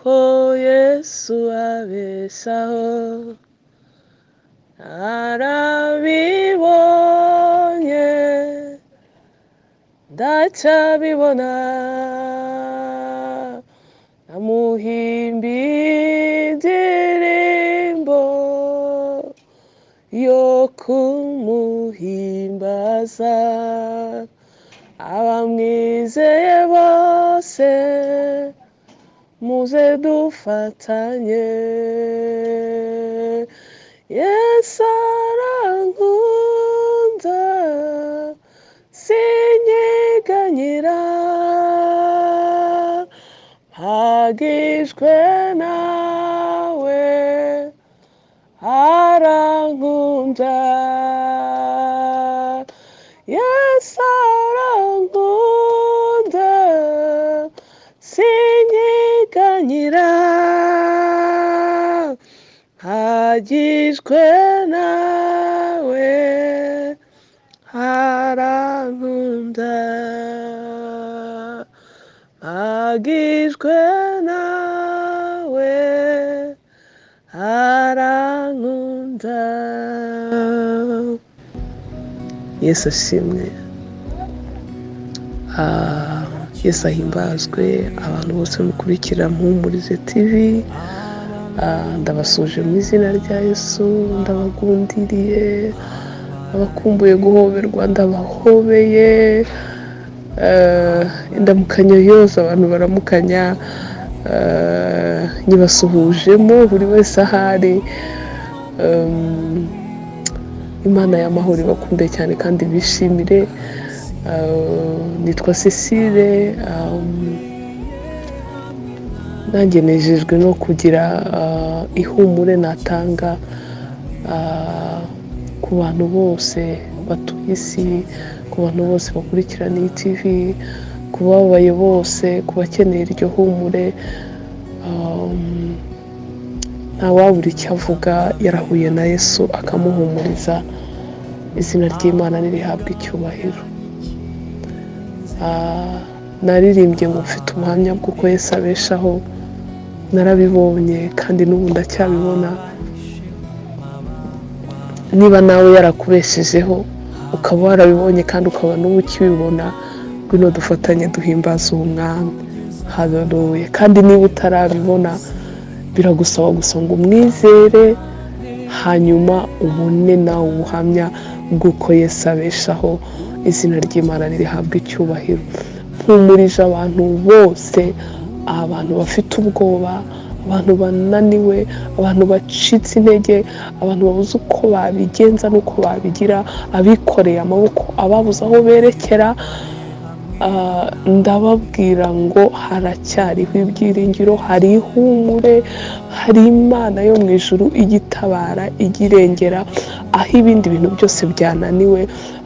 ko Yesu abeshaho, narabibonye ndacyabibona, namuhimbiye indirimbo yo kumuhimbaza, abamwizeye bose muze dufatanye. Yesu arankunda sinyeganyira, mpagijwe nawe arankunda. Yesu arankunda sinyeganyira, mpagijwe nawe arankunda, mpagijwe nawe arankunda. Yesu ashimwe. Yesu ahimbazwe. Abantu bose mukurikira MPUMURIZA TV, ndabasuje mu izina rya Yesu, ndabagundiriye, abakumbuye guhoberwa ndabahobeye, indamukanyo yose abantu baramukanya nyibasuhujemo buri wese ahari. Imana y'amahoro ibakunde cyane kandi bishimire. Nitwa Cecile, nanjye nejejwe no kugira ihumure natanga ku bantu bose batuye isi, ku bantu bose bakurikirana iyi TV, ku bababaye bose, ku bakeneye iryo humure. Nta wabura icyo avuga yarahuye na Yesu akamuhumuriza. Izina ry'Imana nirihabwa icyubahiro. Naririmbye ngo mfite umuhamya bw'uko Yesu abeshaho, narabibonye kandi n'ubu ndacyabibona. Niba nawe yarakubeshejeho ukaba warabibonye kandi ukaba n'ubu ukibibona, ngwino dufatanye duhimbaza uwo Mwami. Haleluya. Kandi niba utarabibona biragusaba gusa ngo umwizere, hanyuma ubone nawe ubuhamya bw'uko Yesu abeshaho. Izina ry'Imana nirihabwa icyubahiro. Mpumurije abantu bose, abantu bafite ubwoba, abantu bananiwe, abantu bacitse intege, abantu babuze uko babigenza n'uko babigira, abikoreye amaboko, ababuze aho berekera. Ndababwira ngo haracyariho ibyiringiro, hari ihumure, hari Imana yo mu ijuru igitabara, igirengera aho ibindi bintu byose byananiwe.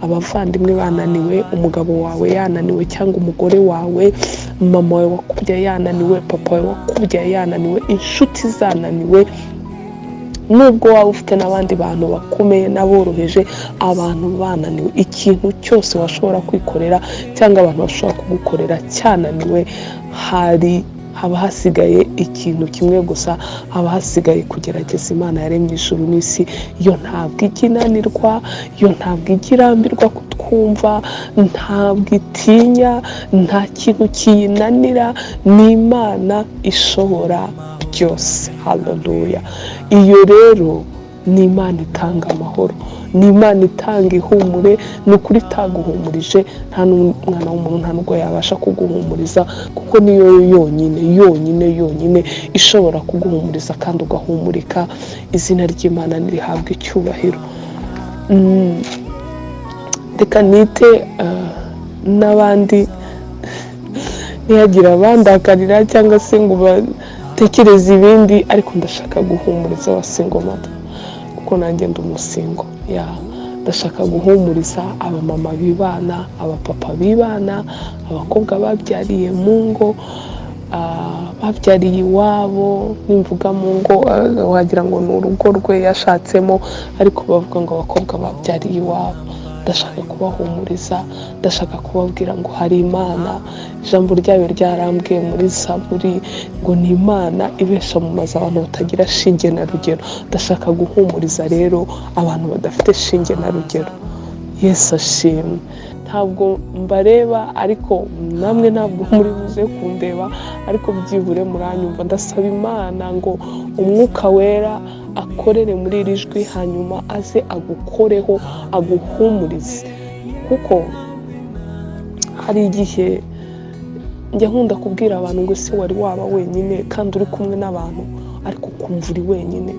Abavandimwe bananiwe, umugabo wawe yananiwe cyangwa umugore wawe, mama wawe wakubyaye yananiwe, papa wawe wakubyaye yananiwe, inshuti zananiwe, nubwo waba ufite n'abandi bantu bakomeye n'aboroheje, abantu bananiwe, ikintu cyose washobora kwikorera cyangwa abantu bashobora kugukorera cyananiwe, haba hasigaye ikintu kimwe gusa, haba hasigaye kugerageza Imana yaremye ijuru n'isi. Yo ntabwo iginanirwa, yo ntabwo igirambirwa kutwumva, ntabwo itinya, nta kintu kiyinanira. Ni Imana ishobora byose. Haleluya. Iyo rero ni Imana itanga amahoro, ni Imana itanga ihumure. Ni ukuri itaguhumurije nta n'umwana w'umuntu nta nubwo yabasha kuguhumuriza, kuko niyo yonyine ishobora kuguhumuriza kandi ugahumurika. Izina ry'Imana nirihabwa icyubahiro. Reka nite n'abandi ntihagira abandakarira cyangwa se ngo batekereze ibindi, ariko ndashaka guhumuriza abasingomata kuko nanjye ndi umusingo. Ndashaka guhumuriza abamama bibana, abapapa bibana, abakobwa babyariye mu ngo, babyariye iwabo. Nimvuga mu ngo wagira ngo ni urugo rwe yashatsemo, ariko bavuga ngo abakobwa babyariye iwabo. ndashaka kubahumuriza, ndashaka kubabwira ngo hari Imana. Ijambo ryayo ryarambwiye muri Zaburi ngo ni Imana ibesha mu mazu abantu batagira shinge na rugero. Ndashaka guhumuriza rero abantu badafite shinge na rugero. Yesu ashimwe. Ntabwo mbareba ariko namwe ntabwo muri buze kundeba, ariko byibure muranyumva. Ndasaba Imana ngo umwuka wera akorere muri iri jwi, hanyuma aze agukoreho, aguhumurize. Kuko hari igihe njya nkunda kubwira abantu ngo ese wari waba wenyine kandi uri kumwe n'abantu, ariko ukumva uri wenyine,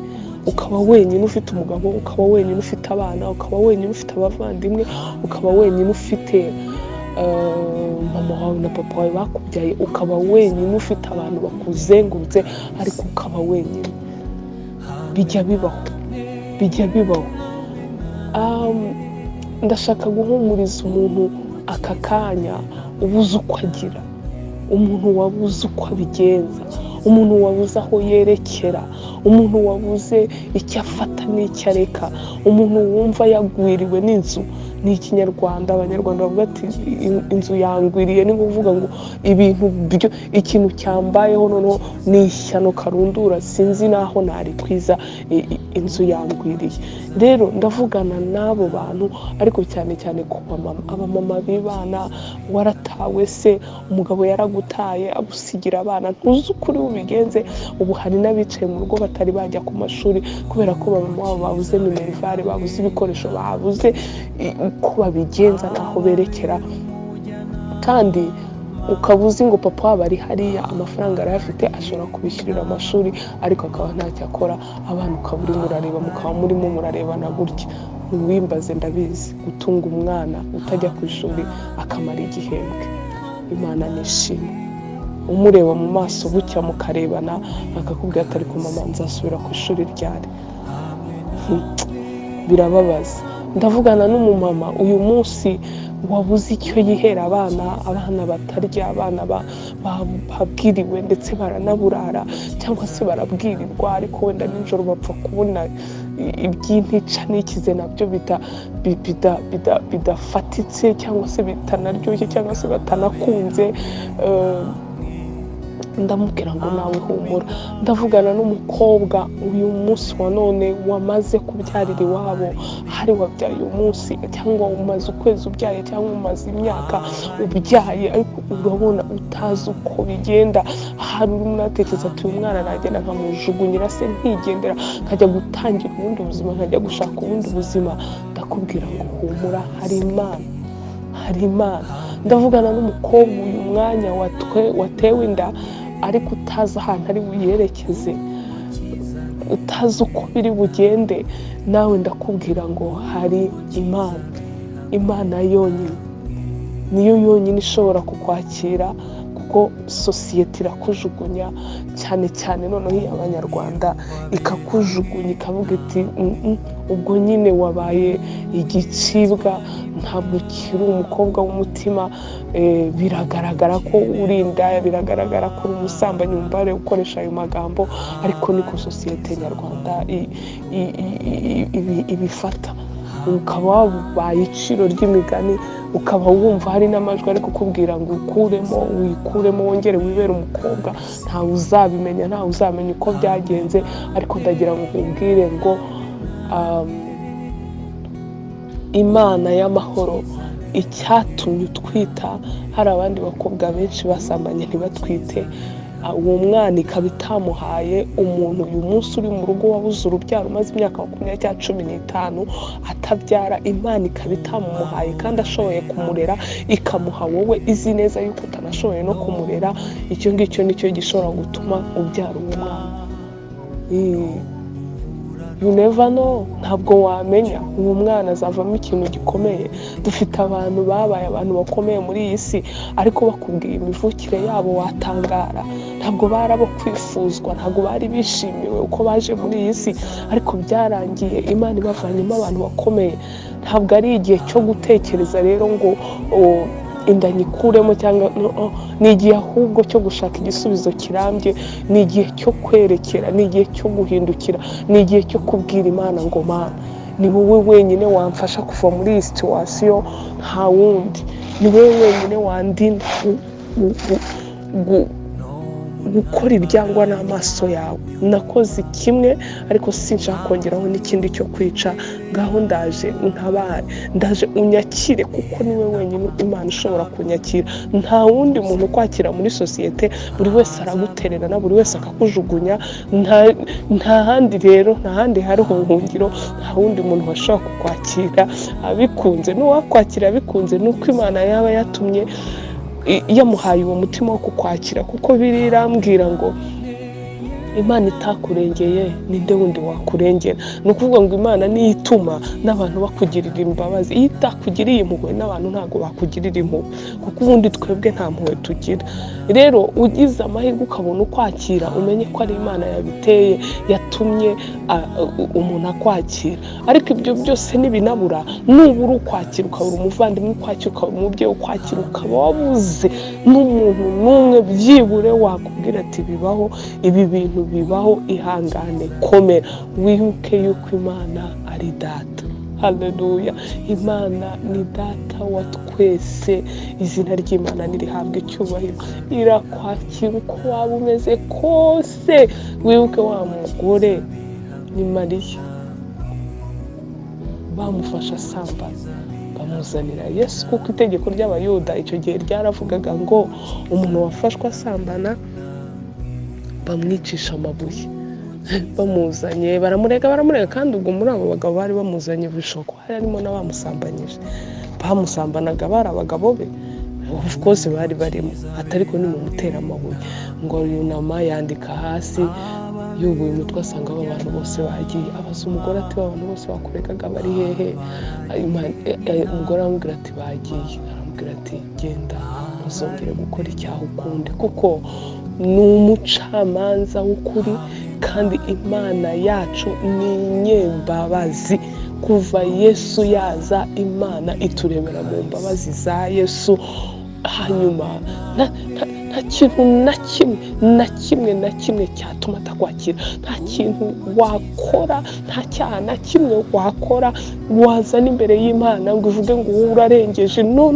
ukaba wenyine ufite umugabo, ukaba wenyine ufite abana, ukaba wenyine ufite abavandimwe, ukaba wenyine ufite mama wawe na papa wawe bakubyaye, ukaba wenyine ufite abantu bakuzengurutse, ariko ukaba wenyine. Bijya bibaho. Ndashaka guhumuriza umuntu aka kanya ubuze uko agira, umuntu wabuze uko abigenza, umuntu wabuze aho yerekera, umuntu wabuze icyo afata n'icyo areka, umuntu wumva yagwiriwe n'inzu. Ni ikinyarwanda, abanyarwanda bavuga ati inzu yangwiriye, ni kuvuga ngo ibintu byo ikintu cyambayeho noneho ni ishyano karundura, sinzi naho nari kwiza inzu yangwiriye. Rero ndavugana n'abo bantu, ariko cyane cyane ku bamama, abamama b'ibana, waratawe se, umugabo yaragutaye agusigira abana, ntuzi ukuri ubigenze. Ubu hari n'abicaye mu rugo batari bajya ku mashuri kubera ko bamama wabo babuze minerivare, babuze ibikoresho, babuze uko babigenza n'aho berekera. Kandi ukaba uzi ngo papa wabo ari hariya, amafaranga arayafite, ashobora kubishyurira amashuri, ariko akaba ntacyo akora. Abana ukaba uri murareba, mukaba murimo murarebana gutya. Wimbaze, ndabizi gutunga umwana utajya ku ishuri akamara igihembwe. Imana nishimwe. Umureba mu maso gutya mukarebana, akakubwira ati ariko mama nzasubira ku ishuri ryari. Birababaza. Ndavugana n'umumama uyu munsi wabuze icyo yihera abana batarya, abana babwiriwe ndetse baranaburara, cyangwa se barabwirirwa, ariko wenda nijoro bapfa kubona iby'intica n'ikize nabyo bidafatitse, cyangwa se bitanaryoshye, cyangwa se batanakunze. Ndamubwira ngo nawe humura. Ndavugana n'umukobwa uyu munsi wa none wamaze kubyarira iwabo, hari wabyaye uyu munsi, cyangwa umaze ukwezi ubyaye, cyangwa umaze imyaka ubyaye, ariko urabona utazi uko bigenda. Hari urimo uratekereza ati uyu mwana nagenda nkamujugunyira se nkigendera, nkajya gutangira ubundi buzima, nkajya gushaka ubundi buzima. Ndakubwira ngo humura, hari Imana. Ndavugana n'umukobwa uyu mwanya watewe inda, ariko utazi ahantu ari buyerekeze, utazi uko biri bugende. Nawe ndakubwira ngo hari Imana yonyine, niyo yonyine ishobora kukwakira, kuko sosiyete irakujugunya, cyane cyane noneho abanyarwanda ikakujugunya, ikavuga iti ubwo nyine wabaye igicibwa, ntabwo kiri umukobwa w'umutima. Biragaragara ko uri indaya, biragaragara ko uri umusambanyi, umbare ukoresha ayo magambo, ariko niko sosiyete nyarwanda ibifata. Ukaba wabaye iciro ry'imigani, ukaba wumva hari n'amajwi ari kukubwira ngo wikuremo wongere wibere umukobwa. Ntawe uzabimenya, ntawe uzamenya uko byagenze, ariko ndagira ngo nkubwire ngo Imana y'amahoro, icyatumye utwita, hari abandi bakobwa benshi basambanye ntibatwite, uwo mwana ikaba itamuhaye. Umuntu uyu munsi uri mu rugo wabuze urubyaro, umaze imyaka 15 atabyara, Imana ikaba itamumuhaye kandi ashoboye kumurera, ikamuha wowe izi neza yuko utanashoboye no kumurera. Icyo ngicyo nicyo gishobora gutuma ubyara uwo mwana. You never know, ntabwo wamenya uwo mwana azavamo ikintu gikomeye. Dufite abantu babaye abantu bakomeye muri iyi si, ariko bakubwiye imivukire yabo watangara. Ntabwo bari abo kwifuzwa, ntabwo bari bishimiwe uko baje muri iyi si, ariko byarangiye Imana ibavanyemo abantu bakomeye. Ntabwo ari igihe cyo gutekereza rero ngo inda nyikuremo, cyangwa ni igihe ahubwo cyo gushaka igisubizo kirambye. Ni igihe cyo kwerekera, ni igihe cyo guhindukira, ni igihe cyo kubwira Imana ngo Mana ni wowe wenyine wamfasha kuva muri iyi situation, nta wundi. Ni wowe wenyine wandinda gukora ibyangwa n'amaso yawe. Nakoze kimwe ariko sinshaka kongeraho n'ikindi cyo kwica. Ngaho ndaje untabare, ndaje unyakire, kuko niwe wenyine Imana ushobora kunyakira. Nta wundi muntu kwakira muri sosiyete, buri wese aragutererana, buri wese akakujugunya. Nta handi rero, nta handi hari ubuhungiro, nta wundi muntu washobora kukwakira abikunze. N'uwakwakira abikunze nuko Imana yaba yatumye yamuhaye uwo mutima wo kukwakira, kuko birambwira ngo Imana itakurengeye ninde wundi wakurengera. Ni ukuvuga ngo Imana niyo ituma n'abantu bakugirira imbabazi. Iyo itakugiriye impuhwe n'abantu ntabwo bakugirira impuhwe, kuko ubundi twebwe nta mpuhwe tugira. Rero ugize amahirwe ukabona ukwakira, umenye ko ari Imana yabiteye, yatumye umuntu akwakira. Ariko ibyo byose nibinabura, nubura ukwakira, ukabura umuvandimwe ukwakira, ukabura umubyeyi ukwakira, ukaba wabuze n'umuntu n'umwe byibure wakubwira ati bibaho, ibi bintu bibaho, ihangane, komera, wibuke yuko Imana ari data. Haleluya. Imana ni data wa twese. Izina ry'Imana nirihabwe icyubahiro. Irakwakira uko waba umeze kose. Wibuke wa mugore ni Mariya, bamufasha asambana, bamuzanira Yesu, kuko itegeko ry'Abayuda icyo gihe ryaravugaga ngo umuntu wafashwe asambana bamwicisha amabuye. Bamuzanye baramurega, kandi ubwo muri abo bagabo bari bamuzanye bishoko harimo n'abamusambanyije. Bamusambanaga bari abagabo be, of course bari barimo, atariko ni mu mutera amabuye. Ngo yunama yandika hasi, yubuye umutwe asanga abo bantu bose bagiye. Abaza umugore ati abantu bose bakuregaga bari hehe? Umugore aramubwira ati bagiye. Aramubwira ati genda uzongere gukora icyaha ukundi, kuko ni umucamanza w'ukuri, kandi Imana yacu ni inyembabazi. Kuva Yesu yaza, Imana ituremera mu mbabazi za Yesu. Hanyuma nta kintu na kimwe cyatuma atakwakira. Nta kintu wakora, nta cyaha na kimwe wakora wazana imbere y'Imana ngo uvuge ngo urarengeje. No.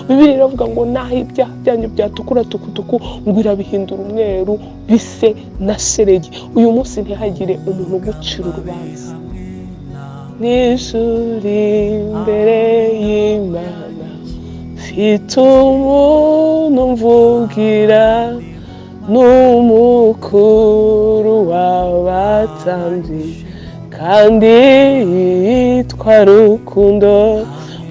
Bibiliya iravuga ngo naho ibyaha byanyu byatukura tukutuku, ngo irabihindura umweru bise na sheregi. Uyu munsi ntihagire umuntu ugucira urubanza. N'ijuri imbere y'Imana, mfite umuntu mvugira, n'umukuru w'abatambyi, kandi yitwa Rukundo.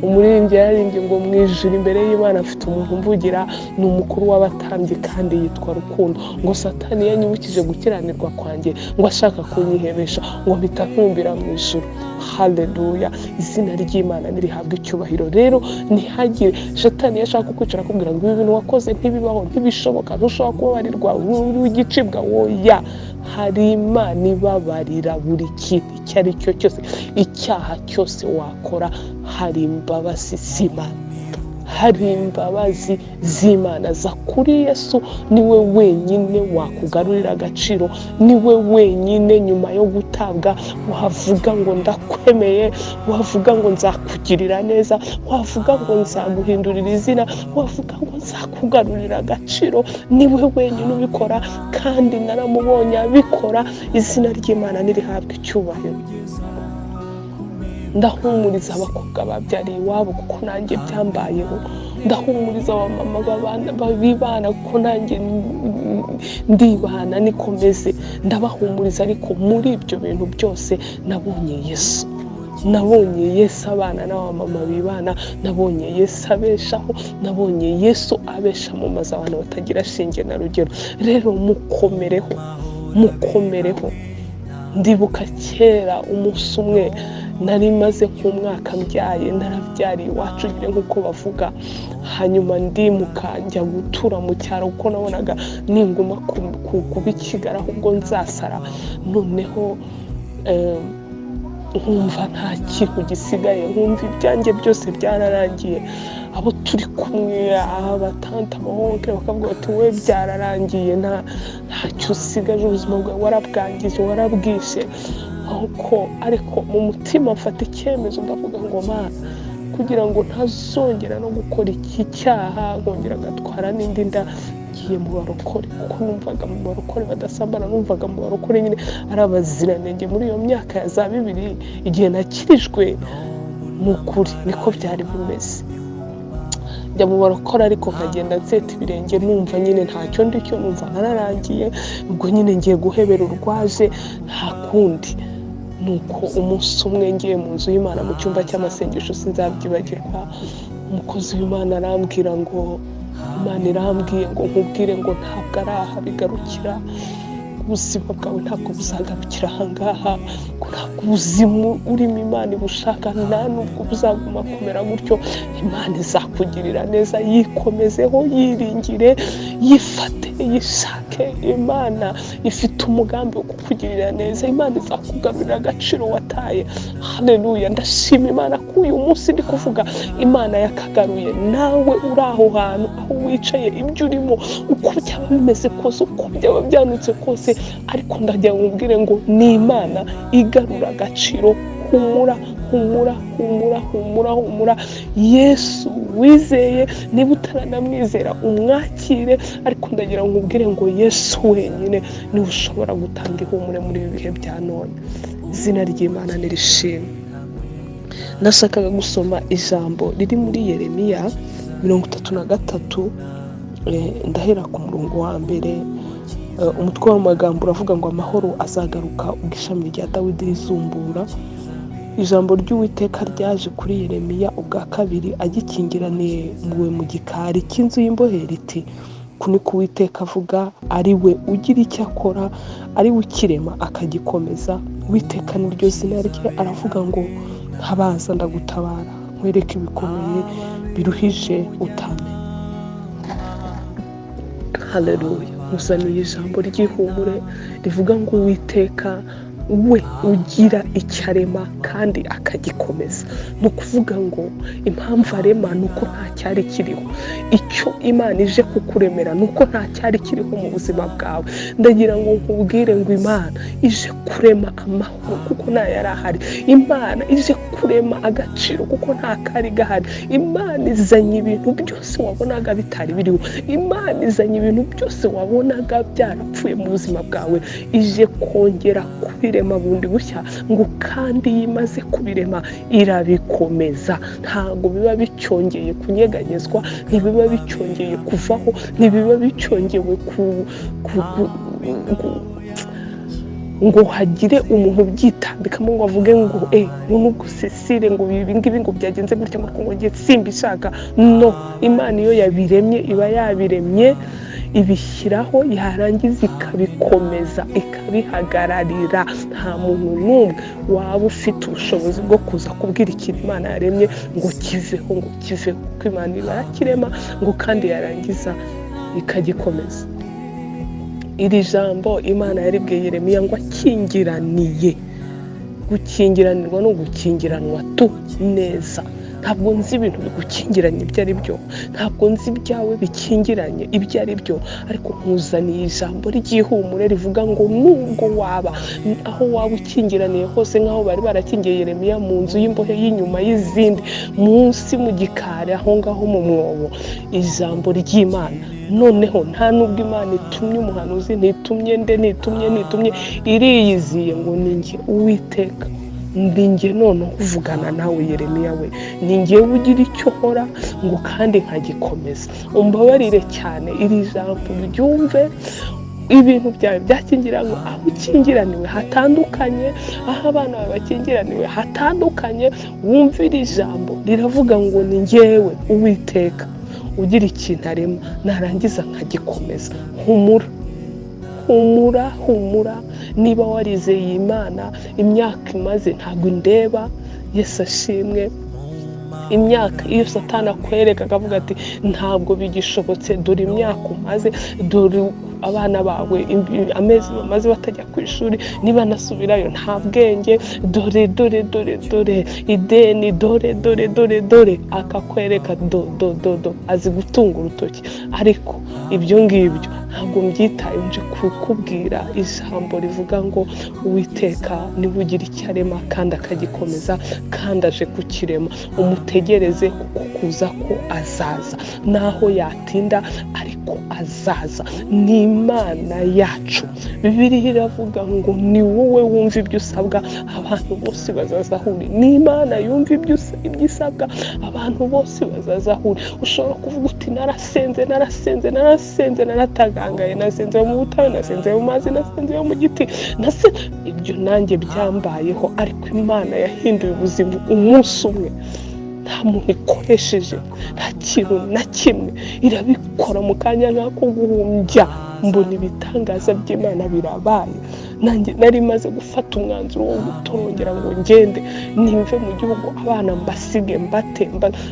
Umuririmbyi yaririmbye ngo mu ijuru imbere y'Imana afite umuntu umvugira, ni umukuru w'abatambyi, kandi yitwa Rukundo. Ngo Satani yanyibukije gukiranirwa kwanjye, ngo ashaka kunyihebesha, ngo mpita ntumbira mu ijuru. Haleluya. Izina ry'Imana nirihabwe icyubahiro. Rero ntihagire Satani yashaka kukwicara akubwira ngo ibi bintu wakoze ntibibaho, ntibishoboka, ntushobora kubabarirwa, w'igicibwa. Woya, hari Imana ibabarira buri kintu icyo ari cyo cyose. Icyaha cyose wakora, hari imbabazi z'Imana, hari imbabazi z'Imana za kuri Yesu. Niwe wenyine wakugarurira agaciro, niwe wenyine nyuma yo gutabwa wavuga ngo ndakwemeye, wavuga ngo nzakugirira neza, wavuga ngo nzaguhindurira izina, wavuga ngo nzakugarurira agaciro. Niwe wenyine ubikora, kandi naramubonye abikora. Izina ry'Imana nirihabwe icyubahiro. Ndahumuriza abakobwa babyariye iwabo, kuko nanjye byambayeho. Ndahumuriza abamama bibana, kuko nanjye ndibana niko meze. Ndabahumuriza, ariko muri ibyo bintu byose nabonye Yesu. Nabonye Yesu abana n'abamama bibana, nabonye Yesu abeshaho, nabonye Yesu abesha mu mazu abantu batagira shinge na rugero. Rero mukomereho. Ndibuka kera umunsi umwe nari maze nk'umwaka mbyaye, narabyariye iwacu nyine nk'uko bavuga. Hanyuma ndimuka njya gutura mu cyaro, kuko nabonaga ninguma kuba ikigara ahubwo nzasara. Noneho nkumva nta kintu gisigaye, nkumva ibyanjye byose byararangiye. Abo turi kumwe, abatanta, abahonke bakavuga bati we byararangiye, ntacyo usigaje, ubuzima bwawe warabwangije, warabwishe. ariko mu mutima mfata icyemezo ndavuga ngo Mana, kugira ngo ntazongera no gukora iki cyaha nkongera agatwara n'indi nda, ngiye mu barokore, kuko numvaga mu barokore badasambana, numvaga mu barokore nyine ari abaziranenge. Muri iyo myaka ya za 2000 igihe nakirijwe, mu kuri niko byari bimeze. Njya mu barokore ariko nkagenda nseta ibirenge, numva nyine ntacyo ndicyo, numva nararangiye, ubwo nyine ngiye guhebera urwaje nta kundi. Nuko umunsi umwe ngiye mu nzu y'Imana mu cyumba cy'amasengesho, sinzabyibagirwa, umukozi w'Imana arambwira ngo Imana irambwiye ngo nkubwire ngo ntabwo ari aha bigarukira, ubuzima bwawe ntabwo buzagarukira ahangaha, ko ntabwo ubuzima urimo Imana ibushaka, nta nubwo buzaguma kumera gutyo. Imana izakugirira neza, yikomezeho, yiringire, yifate, yishake. Imana ifite umugambi wo kukugirira neza, Imana izakugarurira agaciro wataye. Haleluya! Ndashima Imana ko uyu munsi ndi kuvuga Imana yakagaruye. Nawe uri aho hantu, aho wicaye, ibyo urimo, uko byaba bimeze kose, uko byaba byanutse kose, ariko ndagira ngo ubwire ngo ni Imana igarura agaciro. Humura, humura, humura, humura, humura. Yesu wizeye, niba utaranamwizera umwakire, ariko ndagira ngo ubwire ngo Yesu wenyine niwe ushobora gutanga ihumure muri ibi bihe bya none. Izina ry'Imana nirishimwe. Nashakaga gusoma ijambo riri muri Yeremiya 33, ndahera ku murongo wa mbere. Umutwe w'amagambo uravuga ngo amahoro azagaruka ubwo ishami rya Dawidi rizumbura. Ijambo ry'Uwiteka ryaje kuri Yeremiya ubwa kabiri agikingiraniye mu gikari cy'inzu y'imbohe riti, kuniko Uwiteka avuga, ari we ugira icyo akora, ari we ukirema akagikomeza. Uwiteka niryo zina rye, aravuga ngo ntabaza ndagutabara, nkwereke ibikomeye biruhije utame. Haleluya! Musanuye ijambo ry'ihumure rivuga ngo Uwiteka we ugira icyo arema kandi akagikomeza. Ni ukuvuga ngo impamvu arema ni uko nta cyari kiriho. Icyo Imana ije kukuremera ni uko nta cyari kiriho mu buzima bwawe. Ndagira ngo nkubwire ngo Imana ije kurema amahoro kuko nta yari ahari. Imana ije kurema agaciro kuko nta kari gahari. Imana izanye ibintu byose wabonaga bitari biriho. Imana izanye ibintu byose wabonaga byarapfuye mu buzima bwawe, ije kongera kubirema bundi bushya, ngo kandi yimaze kubirema irabikomeza. Ntabwo biba bicyongeye kunyeganyezwa, ntibiba bicyongeye kuvaho, ntibiba bicyongewe ngo hagire umuntu byitambikamo ngo avuge ngo nubwo Cecile ngo ibi ngibi ngo byagenze gutya ngo ngiye simbishaka. No, Imana iyo yabiremye iba yabiremye, ibishyiraho, yarangiza ikabikomeza, ikabihagararira. Nta muntu n'umwe waba ufite ubushobozi bwo kuza kubwira ikintu Imana yaremye ngo kiveho, ngo kiveho, kuko Imana iba yakirema ngo kandi yarangiza ikagikomeza. Iri jambo Imana yaribwiye Yeremiya ngo akingiraniye. Gukingiranirwa no gukingiranwa neza. Ntabwo nzi ibintu bigukingiranye ibyo ari byo, ntabwo nzi ibyawe bikingiranye ibyo ari byo, ariko nkuzaniye ijambo ry'ihumure rivuga ngo nubwo waba aho waba ukingiraniye hose, nk'aho bari barakingiye Yeremiya mu nzu y'imbohe y'inyuma y'izindi, munsi mu gikari aho ngaho mu mwobo, ijambo ry'Imana noneho nta nubwo Imana itumye umuhanuzi, ntitumye ntitumye, iriyiziye ngo ni njye Uwiteka, ndi njye noneho uvugana nawe Yeremiya we, ni njye ugira icyo nkora ngo kandi nkagikomeza. Umbabarire cyane iri jambo ryumve. Ibintu byawe byakingiranywe, aho ukingiraniwe hatandukanye, aho abana bawe bakingiraniwe hatandukanye. Wumve iri jambo riravuga ngo ni njyewe Uwiteka ugira ikintu arema, narangiza nkagikomeza. Humura, humura, humura. Niba warizeye Imana imyaka imaze ntabwo indeba, Yesu ashimwe. Imyaka iyo Satani akwereka akavuga ati ntabwo bigishobotse, dore imyaka umaze, dore abana bawe amezi bamaze batajya ku ishuri, niba nasubirayo nta bwenge, dore ideni, dore akakwereka do azi gutunga urutoki. Ariko ibyo ngibyo ntabwo mbyitaye, nje kukubwira ijambo rivuga ngo Uwiteka niwe ugira icyo arema kandi akagikomeza, kandi aje kukirema. Umutegereze kuko kuza ko azaza, naho yatinda ariko azaza. Ni Imana yacu. Bibiliya iravuga ngo ni wowe wumva ibyo usabwa, abantu bose bazaza aho uri. Ni Imana yumva ibyo isabwa, abantu bose bazaza aho uri. Ushobora kuvuga uti narasenze, naratagangaye, nasenze mu butayu, nasenze mu mazi, nasenze mu giti, ibyo nanjye byambayeho. Ariko Imana yahinduye ubuzima umunsi umwe. Nta muntu ikoresheje, nta kintu na kimwe, irabikora mu kanya nk'ako guhumbya. Mbona ibitangaza by'Imana birabaye. Nanjye nari maze gufata umwanzuro wo gutorongera ngo ngende nimve mu gihugu, abana mbasige,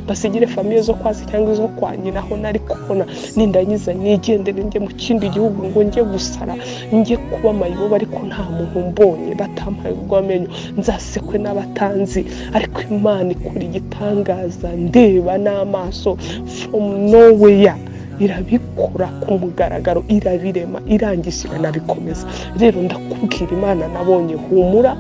basigire famiye zo kwasi cyangwa izo kwa nyina, aho nari kubona nindangiza nigendere njye mu kindi gihugu ngo njye gusara, njye kuba mayibobo, ariko nta muntu mbonye, batampaye urw'amenyo, nzasekwe n'abatanzi. Ariko Imana ikora igitangaza ndeba n'amaso from nowhere. Irabikora ku mugaragaro, irabirema, irangisha iranabikomeza. Rero ndakubwira Imana nabonye, humura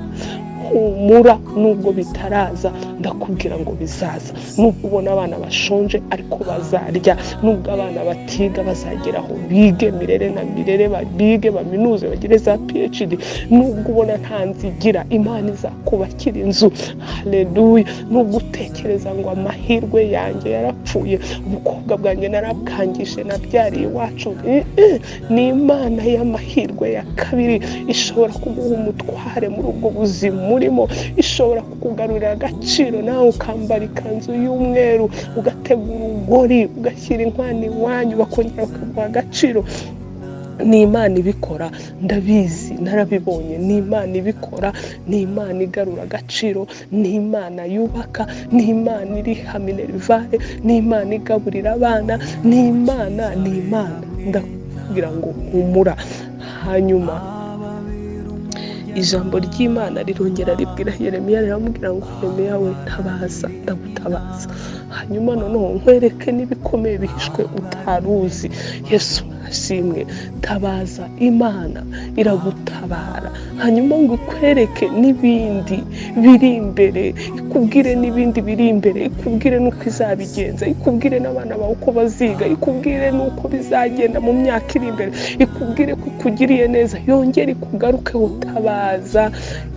nubwo bitaraza, ndakubwira ngo bizaza. Nubwo ubona abana bashonje ariko bazarya, nubwo abana batiga bazagera aho bige mirere na mirere, bige baminuze, bagire za PhD. Nubwo ubona nta nzigira, Imana izakubakira inzu. Haleluya. Nubwo utekereza ngo amahirwe yanjye yarapfuye, ubukobwa bwanjye narabwangishe, nabyariye iwacu, ni Imana y'amahirwe ya kabiri ishobora kuguha umutware muri ubwo buzima urimo, ishobora kukugarurira agaciro, nawe ukambara ikanzu y'umweru, ugategura urugori, ugashyira inkwano iwanyu, bakongera bakaguha agaciro. Ni Imana ibikora, ndabizi, narabibonye. Ni Imana ibikora, ni Imana igarura agaciro, ni Imana yubaka, ni Imana iriha minerivare, ni Imana igaburira abana, ni Imana. Ndakubwira ngo humura. Hanyuma ijambo ry'Imana rirongera ribwira Yeremiya, riramubwira ngo Yeremiya we, ntabaza, ndagutabaza. Hanyuma noneho nkwereke n'ibikomeye bihishwe utaruzi. Yesu ashimwe. Tabaza, Imana iragutabara. Hanyuma ngo ikwereke n'ibindi biri imbere, ikubwire n'ibindi biri imbere, ikubwire n'uko izabigenza, ikubwire n'abana bawe uko baziga, ikubwire n'uko bizagenda mu myaka iri imbere, ikubwire ko ikugiriye neza, yongere ikugarukeho. Tabaza,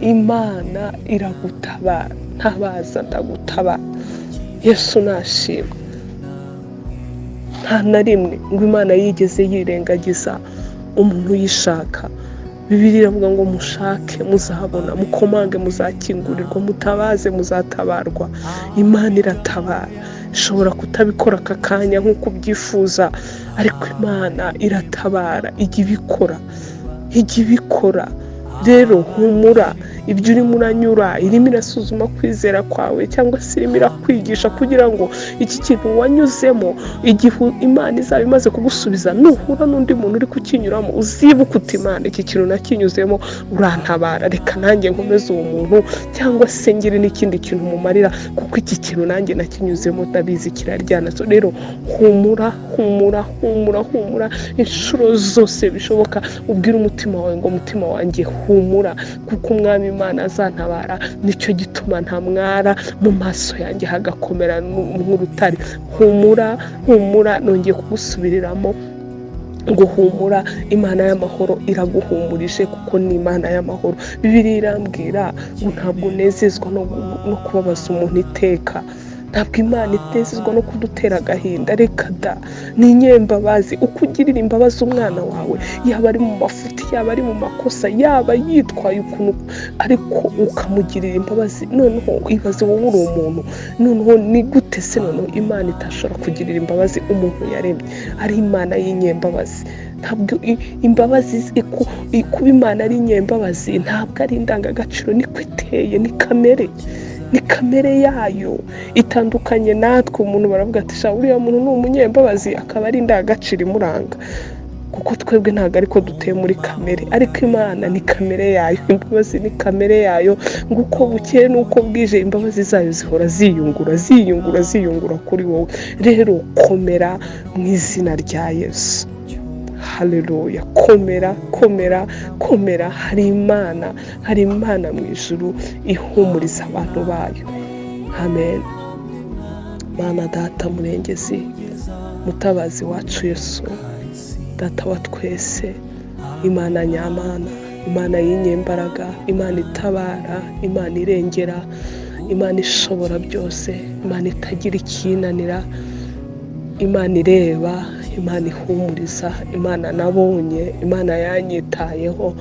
Imana iragutabara. Ntabaza, ndagutabara. Yesu nashimwe. Nta na rimwe ngo Imana yigeze yirengagiza umuntu uyishaka. Bibiliya iravuga ngo mushake muzahabona, mukomange muzakingurirwa, mutabaze muzatabarwa. Imana iratabara. Ishobora kutabikora aka kanya nk'uko ubyifuza, ariko Imana iratabara, ijya ibikora. Rero humura. Ibyo urimo uranyura, irimo irasuzuma kwizera kwawe, cyangwa se irimo irakwigisha kugira ngo iki kintu wanyuzemo, igihe Imana izaba imaze kugusubiza, nuhura n'undi muntu uri kukinyuramo, uzibuke uti Imana, iki kintu nakinyuzemo, urantabara, reka nanjye nkomeze uwo muntu, cyangwa se ngire n'ikindi kintu mumarira, kuko iki kintu nanjye nakinyuzemo ndabizi kiraryana. So rero humura inshuro zose bishoboka, ubwire umutima wawe ngo umutima wanjye humura, kuko Umwami Imana azantabara. Nicyo gituma ntamwara, mu maso yanjye hagakomera nk'urutare. Humura, nongeye kugusubiriramo ngo humura. Imana y'amahoro iraguhumurije, kuko ni Imana y'amahoro. Bibiliya irambwira ngo ntabwo unezezwa no kubabaza umuntu iteka. Ntabwo Imana itezezwa no kudutera agahinda, reka da. Ni inyembabazi. Uko ugirira imbabazi umwana wawe, yaba ari mu mafuti, yaba ari mu makosa, yaba yitwaye ukuntu, ariko ukamugirira imbabazi, noneho ibaze wowe uri umuntu, noneho ni gute se noneho Imana itashobora kugirira imbabazi umuntu yaremye? Ari Imana y'inyembabazi. Ntabwo imbabazi, kuba Imana ari inyembabazi ntabwo ari indangagaciro, niko iteye, ni kamere yayo, itandukanye natwe. Umuntu baravuga ati sha uriya muntu ni umunyembabazi, akaba ari indangagaciro imuranga. kuko twebwe ntabwo ariko duteye muri kamere, ariko Imana ni kamere yayo, imbabazi ni kamere yayo, nguko bukeye nuko bwije imbabazi zayo zihora ziyungura kuri wowe. Rero komera mu izina rya Yesu. Haleluya. Komera, hari Imana mu ijuru ihumuriza abantu bayo. Amen. Mana Data murengezi, mutabazi wacu Yesu, Data wa twese, Imana nyamana, Imana y'inyembaraga, Imana itabara, Imana irengera, Imana ishobora byose, Imana itagira ikinanira, Imana ireba, Imana ihumuriza, Imana nabonye, Imana yanyitayeho,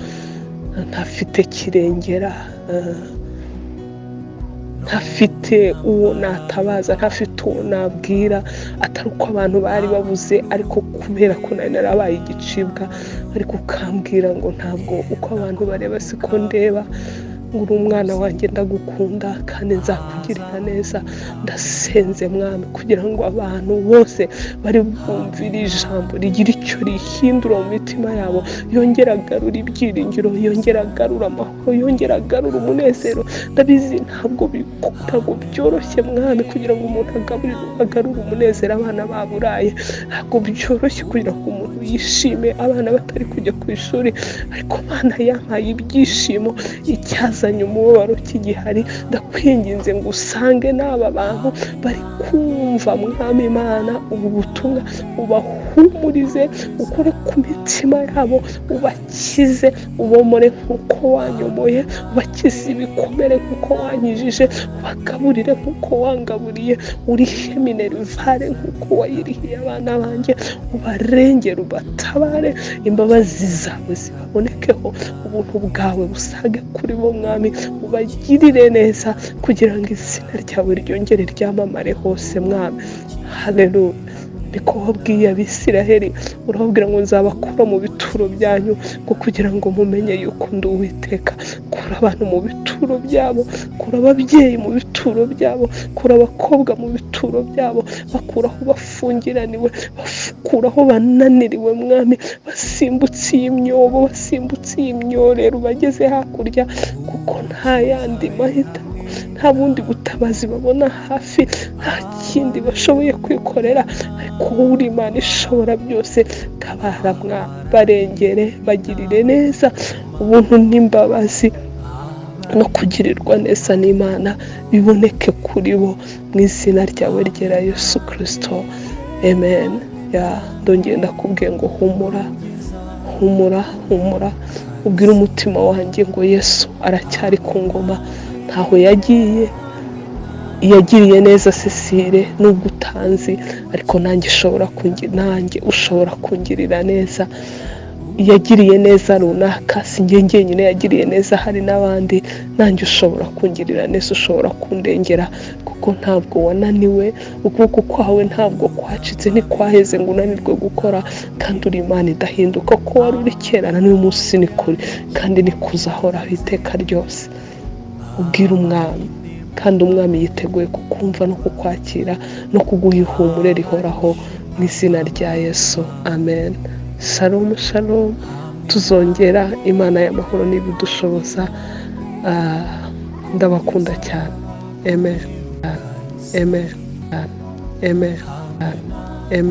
ntafite kirengera, ntafite uwo natabaza, ntafite uwo nabwira, atari uko abantu bari babuze, ariko kubera ko nari narabaye igicibwa, ariko ukambwira ngo ntabwo uko abantu bareba siko ndeba, uri umwana wanjye ndagukunda kandi nzakugirira neza. Ndasenze Mwami kugira ngo abantu bose bari bumvira ijambo rigira icyo rihindura mu mitima yabo, yongera agarura ibyiringiro, yongera agarura amahoro, yongera agarura umunezero. Ndabizi ntabwo byoroshye Mwami kugira ngo umuntu agarure umunezero abana baburaye, ntabwo byoroshye kugira ngo umuntu yishime abana batari kujya ku ishuri, ariko Mana yampaye ibyishimo, icyazanye umubabaro kigihari. Ndakwinginze ngo usange n'aba bantu bari kumva Mwami Imana ubu butumwa, ubahumurize, ukore ku mitima yabo, ubakize, ubomore nk'uko wanyomoye, ubakize ibikomere nk'uko wanyijije, ubagaburire nk'uko wangaburiye, urihe minerivare nk'uko wayirihiye abana banjye, ubarengere, ubatabare, imbabazi zawe zibabonekeho, ubuntu bwawe busage kuri bo Mwami, ubagirire neza kugira ngo izina ryawe ryongere ryamamare hose Mwami. Haleluya. Niko wabwiye Abisiraheli, urababwira ngo nzabakura mu bituro byanyu, ngo kugira ngo mumenye yuko ndi Uwiteka. Kura abantu mu bituro byabo, kura ababyeyi mu bituro byabo, kura abakobwa mu bituro byabo, bakuraho bafungiraniwe, bakuraho bananiriwe Mwami, basimbutse iyi myobo, basimbutse iyi myorero, bageze hakurya, kuko nta yandi mahitamo, nta bundi butabazi babona hafi, nta kindi bashoboye kwikorera, ariko wowe uri Imana ishobora byose. Tabara Mwami, barengere, bagirire neza, ubuntu n'imbabazi no kugirirwa neza n'Imana biboneke kuri bo mu izina ryawe ryera Yesu Kristo. Amen. Ndongera ndakubwiye ngo humura, ubwire umutima wanjye ngo Yesu aracyari ku ngoma, ntaho yagiriye neza Cecile, nubwo utanzi, ariko nanjye ushobora kungirira neza. Yagiriye neza runaka, si njye njyenyine yagiriye neza, hari n'abandi. Nanjye ushobora kungirira neza, ushobora kundengera, kuko ntabwo wananiwe, ukuboko kwawe ntabwo kwacitse, ntikwaheze ngo unanirwe gukora, kandi uri Imana idahinduka, ko wari uri kera na n'uyu munsi ni kuri, kandi nikuzahoraho iteka ryose. Ubwire Umwami, kandi Umwami yiteguye kukumva no kukwakira no kuguha ihumure rihoraho mu izina rya Yesu. Amen. Shalom, shalom. Tuzongera, Imana y'amahoro n'ibidushoboza. Ndabakunda cyane. Amen. Amen. Amen.